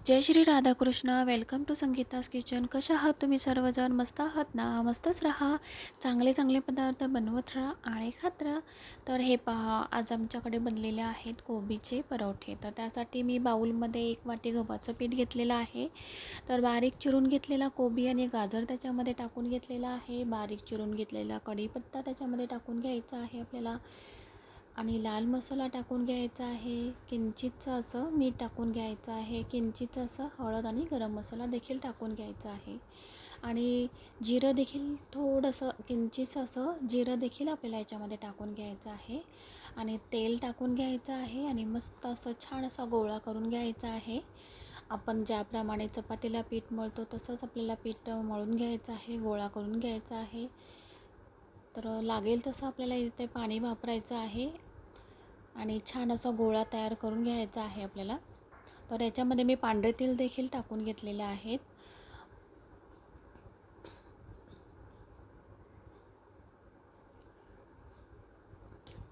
Jai Shri Radhakrishna. Welcome to Sangeeta's kitchen. कशा आहात तुम्ही सर्वजण? मस्त आहात ना? मस्तच राहा. चांगले चांगले पदार्थ बनवत राहा आणि खात राहा. तर हे पहा, आज आमच्याकडे बनलेले आहेत कोबीचे परोठे. तर त्यासाठी मी बाउलमध्ये 1 वाटी गव्हाचं पीठ घेतलेलं आहे. तर बारीक चिरून घेतलेला कोबी आणि गाजर त्याच्यामध्ये टाकून घेतलेला आहे. बारीक चिरून घेतलेला कढीपत्ता त्याच्यामध्ये टाकून घ्यायचा आहे आपल्याला. आणि लाल मसाला टाकून घ्यायचा आहे. किंचितचं असं मीठ टाकून घ्यायचं आहे. किंचितचं असं हळद आणि गरम मसाला देखील टाकून घ्यायचा आहे. आणि जिरं देखील थोडंसं किंचितचं असं जिरं देखील आपल्याला याच्यामध्ये टाकून घ्यायचं आहे. आणि तेल टाकून घ्यायचं आहे आणि मस्त असं छान असा गोळा करून घ्यायचा आहे. आपण ज्याप्रमाणे चपातीला पीठ मळतो तसंच आपल्याला पीठ मळून घ्यायचं आहे, गोळा करून घ्यायचा आहे. तर लागेल तसं आपल्याला इथे पाणी वापरायचं आहे आणि छान असा गोळा तयार करून घ्यायचा आहे आपल्याला. तर याच्यामध्ये मी पांढरे तीळ देखील टाकून घेतलेले आहेत.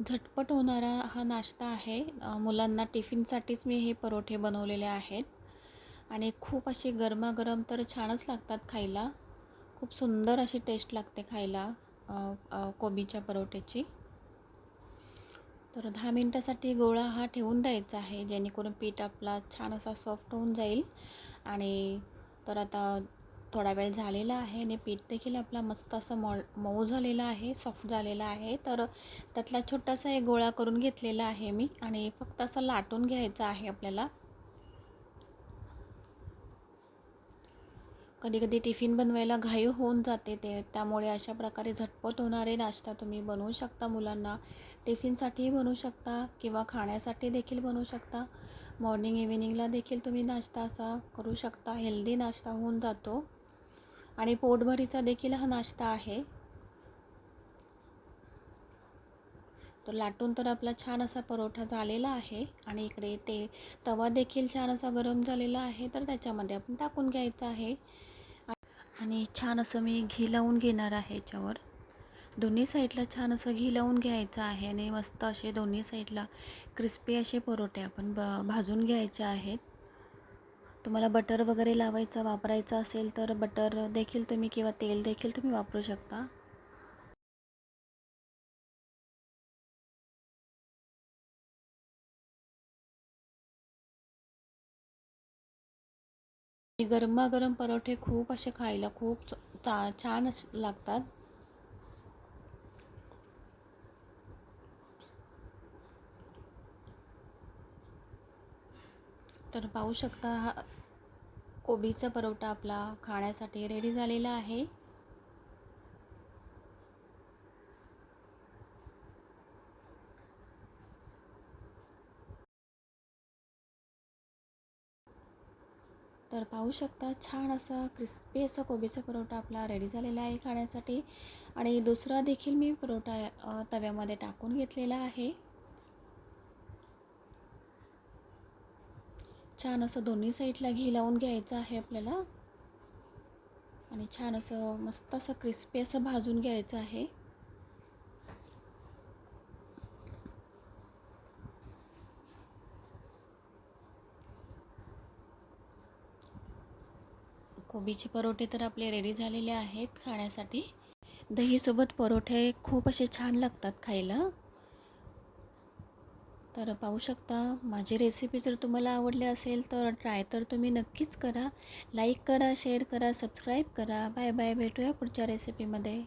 झटपट होणारा हा नाश्ता आहे. मुलांना टिफिनसाठीच मी हे परोठे बनवलेले आहेत आणि खूप असे गरमागरम तर छानच लागतात खायला. खूप सुंदर अशी टेस्ट लागते खायला कोबीच्या परोठ्याची. तर 10 मिनटासाठी गोळा हा ठेवून द्यायचा आहे, जेणेकरून पीठ आपला छान असा सॉफ्ट होऊन जाईल. आणि तर आता थोडा वेळ झालेला आहे आणि पीठ देखील आपला मस्त असं मऊ झालेला आहे, सॉफ्ट झालेला आहे. तर त्यातला छोटासा एक गोळा करून घेतलेला आहे मी आणि फक्त असं लाटून घ्यायचा आहे आपल्याला. कधी कधी टिफिन बनवायला घाई होऊन जाते, त्यामुळे अशा प्रकारे झटपट होणारे नाश्ता तुम्ही बनवू शकता. मुलांना टिफिनसाठीही बनवू शकता किंवा खाण्यासाठी देखील बनवू शकता. मॉर्निंग इव्हिनिंगला देखील तुम्ही नाश्ता असा करू शकता. हेल्दी नाश्ता होऊन जातो आणि पोटभरीचा देखील हा नाश्ता आहे. तर लाटून तर आपला छान असा परोठा झालेला आहे आणि इकडे तवा देखील छान असा गरम झालेला आहे. तर त्याच्यामध्ये आपण टाकून घ्यायचं आहे आणि छान असं मी घी लावून घेणार आहे याच्यावर. दोन्ही साईडला छान असं घी लावून घ्यायचं आहे आणि मस्त असे दोन्ही साईडला क्रिस्पी असे परोठे आपण भाजून घ्यायचे आहेत. तुम्हाला बटर वगैरे लावायचं वापरायचं असेल तर बटर देखील तुम्ही किंवा तेल देखील तुम्ही वापरू शकता. गरमागरम परोठे खूप असे खायला खूप छान लागतात. तर पाहू शकता, हा कोबीचा परोठा आपला खाण्यासाठी रेडी झालेला आहे. तर पाहू शकता, छान असा क्रिस्पी असा कोबीचा परोठा आपला रेडी झालेला आहे खाण्यासाठी. आणि दुसरा देखील मी परोठा तव्यामध्ये टाकून घेतलेला आहे. छान असं दोन्ही साईडला घी लावून घ्यायचं आहे आपल्याला आणि छान असं मस्त असं क्रिस्पी असं भाजून घ्यायचं आहे. कोबीचे परोठे तर आपले रेडी झालेले आहेत खाण्यासाठी. दहीसोबत परोठे खूप असे छान लागतात खायला. तर पाहू शकता, माझी रेसिपी जर तुम्हाला आवडली असेल तर ट्राय तर तुम्ही नक्कीच करा. लाईक करा, शेअर करा, सबस्क्राईब करा. Bye bye. भेटूया पुढच्या रेसिपीमध्ये.